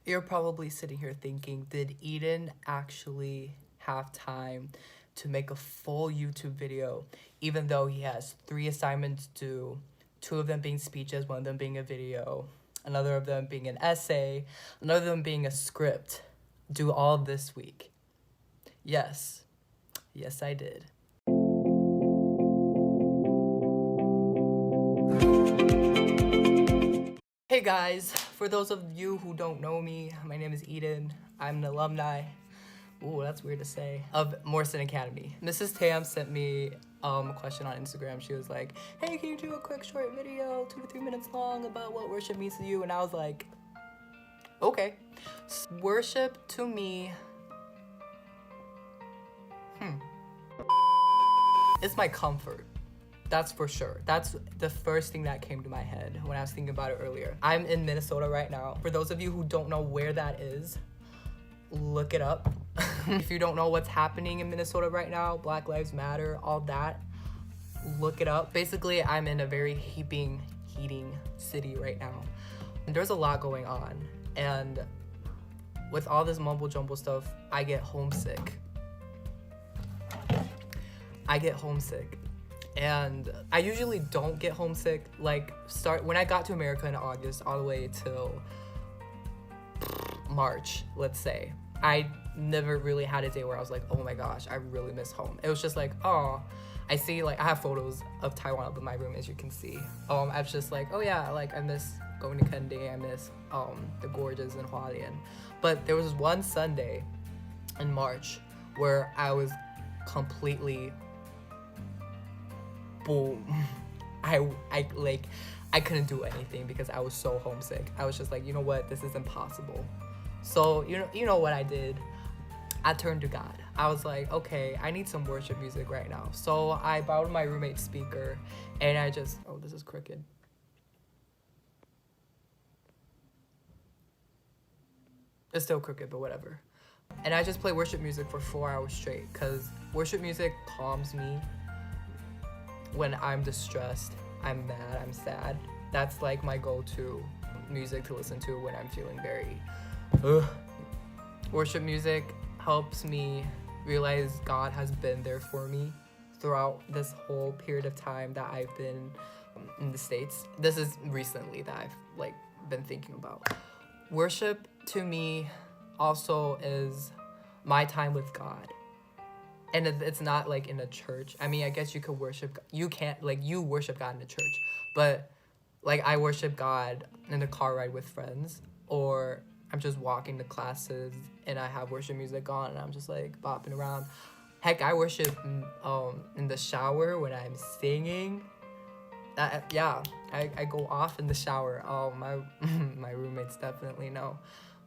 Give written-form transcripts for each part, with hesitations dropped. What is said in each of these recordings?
You're probably sitting here thinking, did Eden actually have time to make a full YouTube video, even though he has 3 assignments due, 2 of them being speeches, 1 of them being a video, another of them being an essay, another of them being a script, do all this week? Yes. Yes, I did. Hey guys, for those of you who don't know me, my name is Eden. I'm an alumni, ooh, that's weird to say, of Morrison Academy. Mrs. Tam sent me a question on Instagram. She was like, hey, can you do a quick short video, 2 to 3 minutes long, about what worship means to you? And I was like, okay. Worship to me, it's my comfort. That's for sure. That's the first thing that came to my head when I was thinking about it earlier. I'm in Minnesota right now. For those of you who don't know where that is, look it up. If you don't know what's happening in Minnesota right now, Black Lives Matter, all that, look it up. Basically, I'm in a very heating city right now. And there's a lot going on. And with all this mumble jumble stuff, I get homesick. And I usually don't get homesick, when I got to America in August all the way till March, let's say. I never really had a day where I was like, oh my gosh, I really miss home. It was just like, oh, I see, I have photos of Taiwan up in my room, as you can see. I was just like, oh yeah, I miss going to Kende, I miss the gorges in Hualien. But there was one Sunday in March where I was completely boom. I couldn't do anything because I was so homesick. I was just like, you know what, this is impossible. So you know what I did? I turned to God. I was like, okay, I need some worship music right now. So I borrowed my roommate's speaker and I just, oh, this is crooked. It's still crooked, but whatever. And I just play worship music for 4 hours straight because worship music calms me. When I'm distressed, I'm mad, I'm sad. That's my go-to music to listen to when I'm feeling very Worship music helps me realize God has been there for me throughout this whole period of time that I've been in the States. This is recently that I've been thinking about. Worship to me also is my time with God. And it's not in a church. I mean, I guess you could worship, you can't, you worship God in a church. But I worship God in a car ride with friends, or I'm just walking to classes and I have worship music on and I'm just bopping around. Heck, I worship in the shower when I'm singing. I go off in the shower. Oh, my roommates definitely know.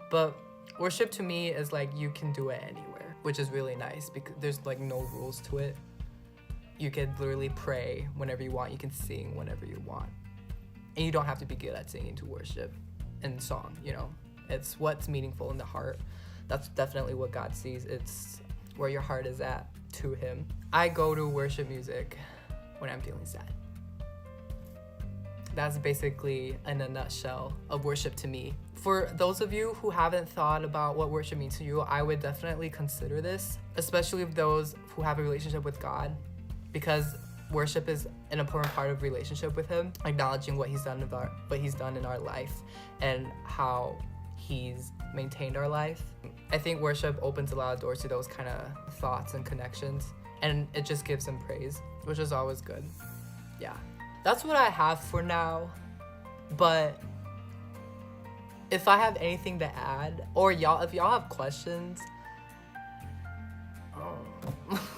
But worship to me is you can do it anywhere, which is really nice because there's no rules to it. You can literally pray whenever you want. You can sing whenever you want. And you don't have to be good at singing to worship and song, It's what's meaningful in the heart. That's definitely what God sees. It's where your heart is at to Him. I go to worship music when I'm feeling sad. That's basically, in a nutshell, of worship to me. For those of you who haven't thought about what worship means to you, I would definitely consider this, especially of those who have a relationship with God, because worship is an important part of relationship with Him, acknowledging what He's done in our life and how He's maintained our life. I think worship opens a lot of doors to those kind of thoughts and connections, and it just gives Him praise, which is always good. Yeah. That's what I have for now, but if I have anything to add, or if y'all have questions,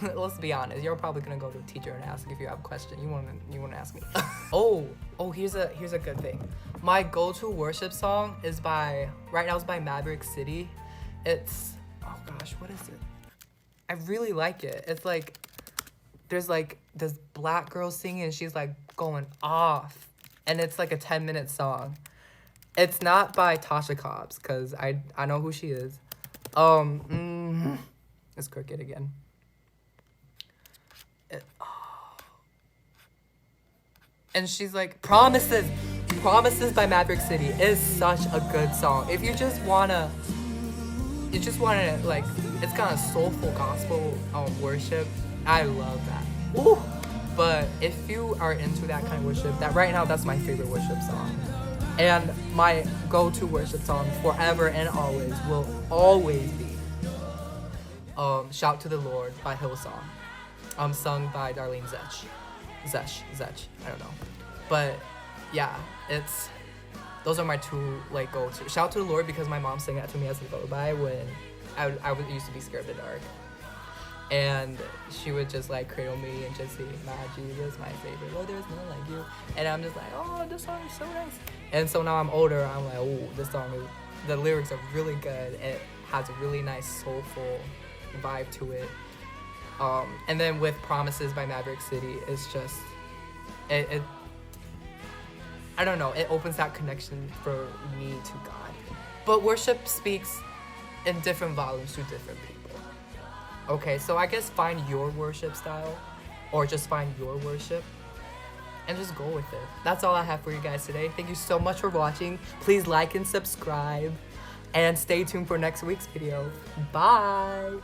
let's be honest, you're probably gonna go to a teacher and ask if you have a question. You wanna ask me. oh, here's a good thing. My go-to worship song is by Maverick. It's, oh gosh, what is it? I really like it. It's there's this black girl singing and she's going off, and it's a 10-minute song. It's not by Tasha Cobbs because I know who she is. It's crooked again. And she's promises. Promises by Maverick City is such a good song. If you just wanna like, it's kind of soulful gospel worship. I love that. Ooh. But if you are into that kind of worship, that right now that's my favorite worship song. And my go-to worship song forever and always will always be Shout to the Lord by Hillsong. Sung by Darlene Zech, I don't know. But yeah, those are my two like go-to. Shout to the Lord because my mom sang that to me as a lullaby when I used to be scared of the dark. And she would just like cradle me and just say, "My Jesus, my favorite. Lord, there's none like you." And I'm just like, "Oh, this song is so nice." And so now I'm older. I'm like, "Oh, the lyrics are really good. It has a really nice soulful vibe to it." And then with Promises by Maverick City, it's just it I don't know. It opens that connection for me to God. But worship speaks in different volumes to different people. Okay, so I guess find your worship style, or just find your worship and just go with it. That's all I have for you guys today. Thank you so much for watching. Please like and subscribe and stay tuned for next week's video. Bye.